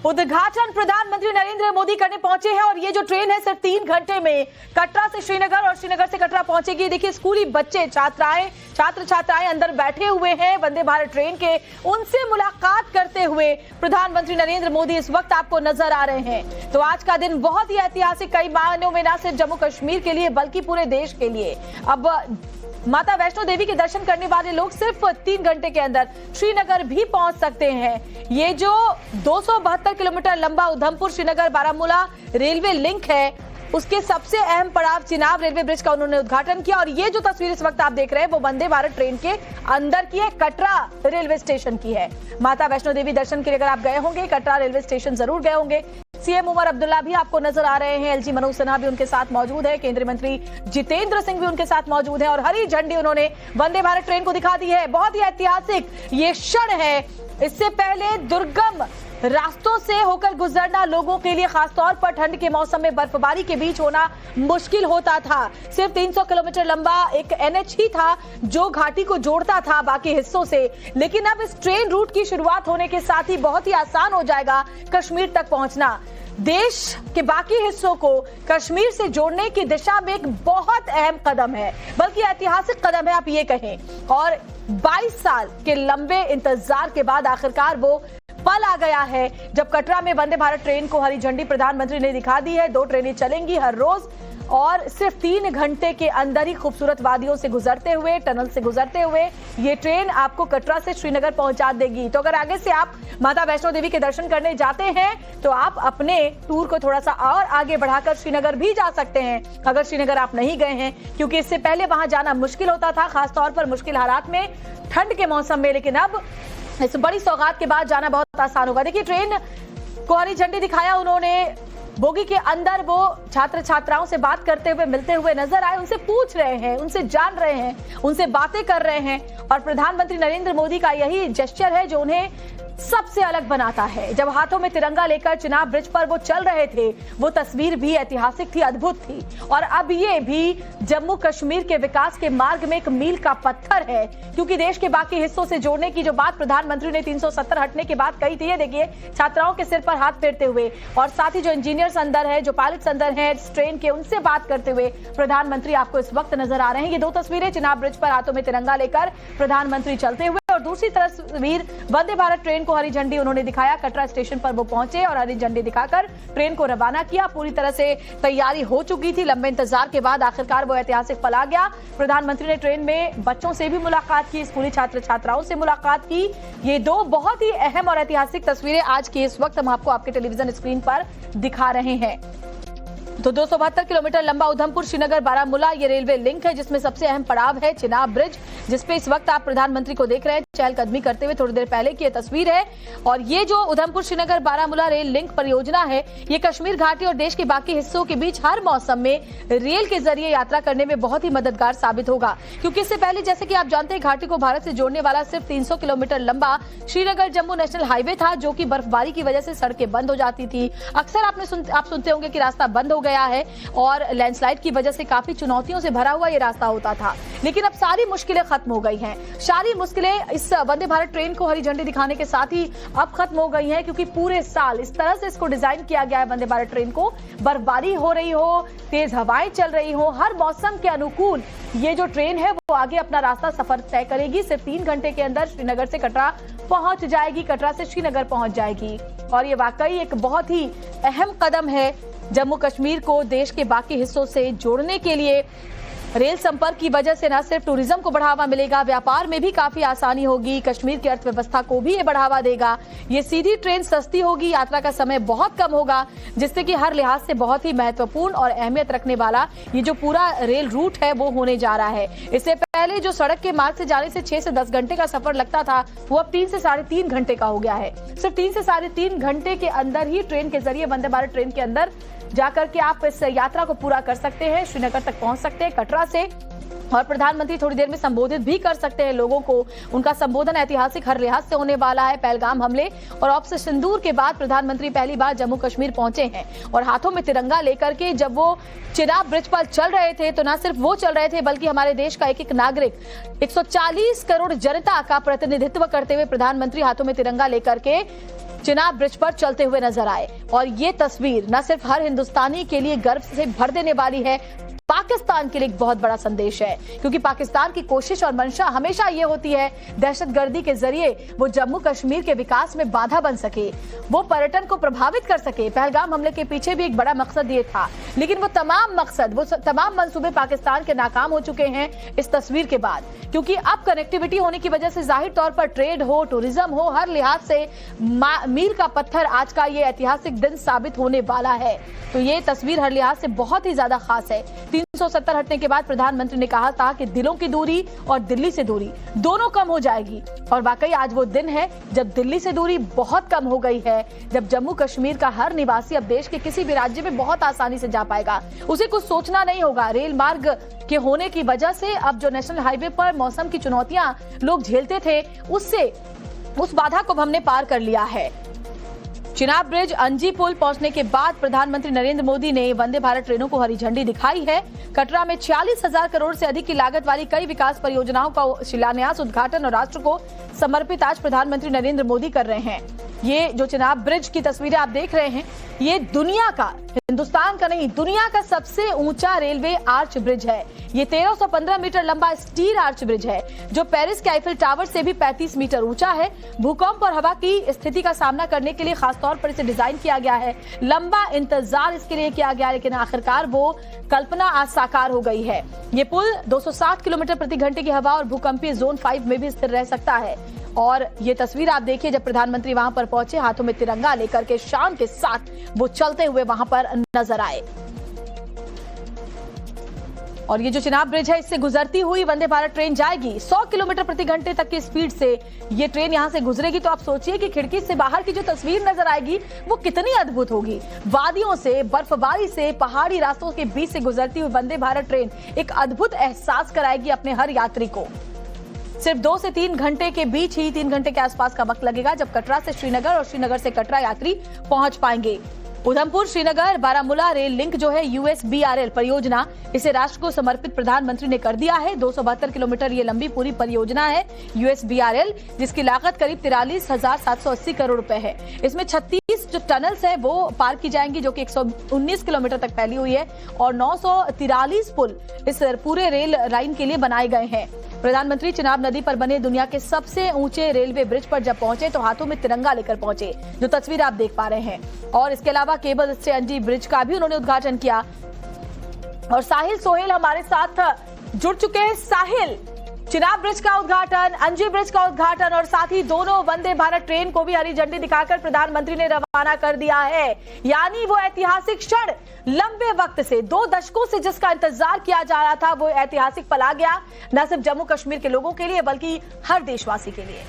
उद्घाटन प्रधानमंत्री नरेंद्र मोदी करने पहुंचे हैं और ये जो ट्रेन है सिर्फ 3 घंटे में कटरा से श्रीनगर और श्रीनगर से कटरा पहुंचेगी। देखिए स्कूली बच्चे छात्र छात्राएं अंदर बैठे हुए हैं वंदे भारत ट्रेन के, उनसे मुलाकात करते हुए प्रधानमंत्री नरेंद्र मोदी इस वक्त आपको नजर आ रहे हैं। तो आज का दिन बहुत ही ऐतिहासिक कई मायनों में, न सिर्फ जम्मू कश्मीर के लिए बल्कि पूरे देश के लिए। अब माता वैष्णो देवी के दर्शन करने वाले लोग सिर्फ 3 घंटे के अंदर श्रीनगर भी पहुंच सकते हैं। ये जो 272 किलोमीटर लंबा उधमपुर श्रीनगर बारामूला रेलवे लिंक है, उसके सबसे अहम पड़ाव चिनाब रेलवे ब्रिज का उन्होंने उद्घाटन किया। और ये जो तस्वीर इस वक्त आप देख रहे हैं वो वंदे भारत ट्रेन के अंदर की है, कटरा रेलवे स्टेशन की है। माता वैष्णो देवी दर्शन के लिए अगर आप गए होंगे, कटरा रेलवे स्टेशन जरूर गए होंगे। सीएम उमर अब्दुल्ला भी आपको नजर आ रहे हैं, एलजी मनोज सिन्हा भी उनके साथ मौजूद है, केंद्रीय मंत्री जितेंद्र सिंह भी उनके साथ मौजूद है और हरी झंडी उन्होंने वंदे भारत ट्रेन को दिखा दी है। बहुत ही ऐतिहासिक ये क्षण है। इससे पहले दुर्गम रास्तों से होकर गुजरना लोगों के लिए, खासतौर पर ठंड के मौसम में बर्फबारी के बीच होना मुश्किल होता था। सिर्फ 300 किलोमीटर लंबा एक एनएच ही था जो घाटी को जोड़ता था बाकी हिस्सों से, लेकिन अब इस ट्रेन रूट की शुरुआत होने के साथ ही बहुत ही आसान हो जाएगा कश्मीर तक पहुंचना। देश के बाकी हिस्सों को कश्मीर से जोड़ने की दिशा में एक बहुत अहम कदम है, बल्कि ऐतिहासिक कदम है आप ये कहें। और 22 साल के लंबे इंतजार के बाद आखिरकार वो पल आ गया है जब कटरा में वंदे भारत ट्रेन को हरी झंडी प्रधानमंत्री ने दिखा दी है। 2 ट्रेनें चलेंगी हर रोज और सिर्फ 3 घंटे के अंदर ही खूबसूरत वादियों से गुजरते हुए, टनल से गुजरते हुए ये ट्रेन आपको कटरा से श्रीनगर पहुंचा देगी। तो अगर आगे से आप माता वैष्णो देवी के दर्शन करने जाते हैं तो आप अपने टूर को थोड़ा सा और आगे बढ़ाकर श्रीनगर भी जा सकते हैं अगर श्रीनगर आप नहीं गए हैं, क्योंकि इससे पहले वहां जाना मुश्किल होता था, खासतौर पर मुश्किल हालात में, ठंड के मौसम में। लेकिन अब इस बड़ी सौगात के बाद जाना बहुत आसान होगा। देखिए ट्रेन को हरी झंडी दिखाया उन्होंने, बोगी के अंदर वो छात्र छात्राओं से बात करते हुए मिलते हुए नजर आए, उनसे पूछ रहे हैं, उनसे जान रहे हैं, उनसे बातें कर रहे हैं। और प्रधानमंत्री नरेंद्र मोदी का यही जेस्चर है जो उन्हें सबसे अलग बनाता है। जब हाथों में तिरंगा लेकर चिनाब ब्रिज पर वो चल रहे थे, वो तस्वीर भी ऐतिहासिक थी, अद्भुत थी। और अब ये भी जम्मू कश्मीर के विकास के मार्ग में एक मील का पत्थर है, क्योंकि देश के बाकी हिस्सों से जोड़ने की जो बात प्रधानमंत्री ने 370 हटने के बाद कही थी, ये देखिए छात्राओं के सिर पर हाथ फेरते हुए और साथ ही जो इंजीनियर्स अंदर है, जो पायलट्स अंदर हैं इस ट्रेन के, उनसे बात करते हुए प्रधानमंत्री आपको इस वक्त नजर आ रहे हैं। ये 2 तस्वीरें चिनाब ब्रिज पर हाथों में तिरंगा लेकर प्रधानमंत्री चलते हुए, और दूसरी तस्वीर वंदे भारत ट्रेन को हरी झंडी उन्होंने दिखाया। कटरा स्टेशन पर वो पहुंचे और हरी झंडी दिखाकर ट्रेन को रवाना किया। पूरी तरह से तैयारी हो चुकी थी, लंबे इंतजार के बाद आखिरकार वो ऐतिहासिक पल आ गया। प्रधानमंत्री ने ट्रेन में बच्चों से भी मुलाकात की, स्कूली छात्र छात्राओं से मुलाकात की। ये 2 बहुत ही अहम और ऐतिहासिक तस्वीरें आज की इस वक्त हम आपको आपके टेलीविजन स्क्रीन पर दिखा रहे हैं। तो 272 किलोमीटर लंबा उधमपुर श्रीनगर बारामूला ये रेलवे लिंक है, जिसमें सबसे अहम पड़ाव है चिनाब ब्रिज, जिसपे इस वक्त आप प्रधानमंत्री को देख रहे हैं चहलकदमी करते हुए। थोड़ी देर पहले की ये तस्वीर है। और ये जो उधमपुर श्रीनगर बारामूला रेल लिंक परियोजना है, ये कश्मीर घाटी और देश के बाकी हिस्सों के बीच हर मौसम में रेल के जरिए यात्रा करने में बहुत ही मददगार साबित होगा। क्योंकि इससे पहले जैसे कि आप जानते हैं, घाटी को भारत से जोड़ने वाला सिर्फ 300 किलोमीटर लंबा श्रीनगर जम्मू नेशनल हाईवे था, जो कि बर्फबारी की वजह से सड़कें बंद हो जाती थी। अक्सर आप सुनते होंगे कि रास्ता बंद हो गया है और लैंडस्लाइड की वजह से काफी चुनौतियों से भरा हुआ ये रास्ता होता था। लेकिन अब सारी मुश्किलें खत्म हो गई हैं। सारी मुश्किलें इस वंदे भारत ट्रेन को हरी झंडी दिखाने के साथ ही अब खत्म हो गई हैं, क्योंकि पूरे साल इस तरह से इसको डिजाइन किया गया है वंदे भारत ट्रेन को, बर्फबारी हो रही हो, तेज हवाएं चल रही हो, हर मौसम के अनुकूल ये जो ट्रेन है वो आगे अपना रास्ता सफर तय करेगी। सिर्फ 3 घंटे के अंदर श्रीनगर से कटरा पहुंच जाएगी, कटरा से श्रीनगर पहुंच जाएगी। और ये वाकई एक बहुत ही अहम कदम है जम्मू कश्मीर को देश के बाकी हिस्सों से जोड़ने के लिए। रेल संपर्क की वजह से न सिर्फ टूरिज्म को बढ़ावा मिलेगा, व्यापार में भी काफी आसानी होगी, कश्मीर की अर्थव्यवस्था को भी ये बढ़ावा देगा। ये सीधी ट्रेन सस्ती होगी, यात्रा का समय बहुत कम होगा, जिससे कि हर लिहाज से बहुत ही महत्वपूर्ण और अहमियत रखने वाला ये जो पूरा रेल रूट है वो होने जा रहा है। इससे पहले जो सड़क के मार्ग से जाने से 6 से 10 घंटे का सफर लगता था, वो अब 3 से 3.5 घंटे का हो गया है। सिर्फ 3 से 3.5 घंटे के अंदर ही ट्रेन के जरिए वंदे भारत ट्रेन के अंदर जाकर के आप इस यात्रा को पूरा कर सकते हैं, श्रीनगर तक पहुंच सकते हैं कटरा से। और प्रधानमंत्री थोड़ी देर में संबोधित भी कर सकते हैं लोगों को। उनका संबोधन ऐतिहासिक हर लिहाज से होने वाला है। पहलगाम हमले और ऑपरेशन सिंदूर के बाद प्रधानमंत्री पहली बार जम्मू कश्मीर पहुंचे हैं और हाथों में तिरंगा लेकर के जब वो चिनाब ब्रिज पर चल रहे थे तो न सिर्फ वो चल रहे थे बल्कि हमारे देश का एक एक नागरिक 140 करोड़ जनता का प्रतिनिधित्व करते हुए प्रधानमंत्री हाथों में तिरंगा लेकर के चिनाब ब्रिज पर चलते हुए नजर आए। और ये तस्वीर न सिर्फ हर हिंदुस्तानी के लिए गर्व से भर देने वाली है, पाकिस्तान के लिए एक बहुत बड़ा संदेश है, क्योंकि पाकिस्तान की कोशिश और मंशा हमेशा ये होती है दहशतगर्दी के जरिए वो जम्मू कश्मीर के विकास में बाधा बन सके, वो पर्यटन को प्रभावित कर सके। पहलगाम हमले के पीछे भी एक बड़ा मकसद ये था, लेकिन वो तमाम मंसूबे पाकिस्तान के नाकाम हो चुके हैं इस तस्वीर के बाद, क्योंकि अब कनेक्टिविटी होने की वजह से जाहिर तौर पर ट्रेड हो, टूरिज्म हो, हर लिहाज से मील का पत्थर आज का ये ऐतिहासिक दिन साबित होने वाला है। तो ये तस्वीर हर लिहाज से बहुत ही ज्यादा खास है। 370 हटने के बाद प्रधानमंत्री ने कहा था कि दिलों की दूरी और दिल्ली से दूरी दोनों कम हो जाएगी, और वाकई आज वो दिन है जब दिल्ली से दूरी बहुत कम हो गई है, जब जम्मू कश्मीर का हर निवासी अब देश के किसी भी राज्य में बहुत आसानी से जा पाएगा। उसे कुछ सोचना नहीं होगा। रेल मार्ग के होने की वजह से अब जो नेशनल हाईवे पर मौसम की चुनौतियां लोग झेलते थे, उस बाधा को हमने पार कर लिया है। चिनाब ब्रिज अंजी पुल पहुंचने के बाद प्रधानमंत्री नरेंद्र मोदी ने वंदे भारत ट्रेनों को हरी झंडी दिखाई है। कटरा में 46,000 करोड़ से अधिक की लागत वाली कई विकास परियोजनाओं का शिलान्यास, उद्घाटन और राष्ट्र को समर्पित आज प्रधानमंत्री नरेंद्र मोदी कर रहे हैं। ये जो चिनाब ब्रिज की तस्वीरें आप देख रहे हैं, ये दुनिया का, हिंदुस्तान का नहीं, दुनिया का सबसे ऊंचा रेलवे आर्च ब्रिज है। ये 1315 मीटर लंबा स्टील आर्च ब्रिज है, जो पेरिस के आईफिल टावर से भी 35 मीटर ऊंचा है। भूकंप और हवा की स्थिति का सामना करने के लिए खासतौर पर इसे डिजाइन किया गया है। लंबा इंतजार इसके लिए किया गया, लेकिन आखिरकार वो कल्पना आज साकार हो गई है। ये पुल 260 किलोमीटर प्रति घंटे की हवा और भूकंपीय जोन 5 में भी स्थिर रह सकता है। और ये तस्वीर आप देखिए, जब प्रधानमंत्री वहां पर पहुंचे, हाथों में तिरंगा लेकर के शान के साथ वो चलते हुए वहां पर नजर आए। और ये जो चिनाब ब्रिज है, इससे गुजरती हुई वंदे भारत ट्रेन जाएगी 100 किलोमीटर प्रति घंटे तक की स्पीड से ये ट्रेन यहां से गुजरेगी। तो आप सोचिए कि खिड़की से बाहर की जो तस्वीर नजर आएगी वो कितनी अद्भुत होगी। वादियों से, बर्फबारी से, पहाड़ी रास्तों के बीच से गुजरती हुई वंदे भारत ट्रेन एक अद्भुत एहसास कराएगी अपने हर यात्री को। सिर्फ 2 से 3 घंटे के बीच ही, 3 घंटे के आसपास का वक्त लगेगा जब कटरा से श्रीनगर और श्रीनगर से कटरा यात्री पहुंच पाएंगे। उधमपुर श्रीनगर बारामूला रेल लिंक जो है USBRL परियोजना, इसे राष्ट्र को समर्पित प्रधानमंत्री ने कर दिया है। 272 किलोमीटर ये लंबी पूरी परियोजना है USBRL, जिसकी लागत करीब 43,780 करोड़ रुपए है। इसमें 36 जो टनल्स है वो पार की जाएंगी, जो कि 119 किलोमीटर तक फैली हुई है, और 943 पुल इस पूरे रेल लाइन के लिए बनाए गए हैं। प्रधानमंत्री चिनाब नदी पर बने दुनिया के सबसे ऊंचे रेलवे ब्रिज पर जब पहुंचे तो हाथों में तिरंगा लेकर पहुंचे, जो तस्वीर आप देख पा रहे हैं। और इसके अलावा केबल स्टे अंजी ब्रिज का भी उन्होंने उद्घाटन किया। और साहिल सोहेल हमारे साथ जुड़ चुके हैं। साहिल, चिनाब ब्रिज का उद्घाटन, अंजी ब्रिज का उद्घाटन और साथ ही दोनों वंदे भारत ट्रेन को भी हरी झंडी दिखाकर प्रधानमंत्री ने रवाना कर दिया है। यानी वो ऐतिहासिक क्षण, लंबे वक्त से, 2 दशकों से जिसका इंतजार किया जा रहा था, वो ऐतिहासिक पल आ गया, न सिर्फ जम्मू कश्मीर के लोगों के लिए बल्कि हर देशवासी के लिए।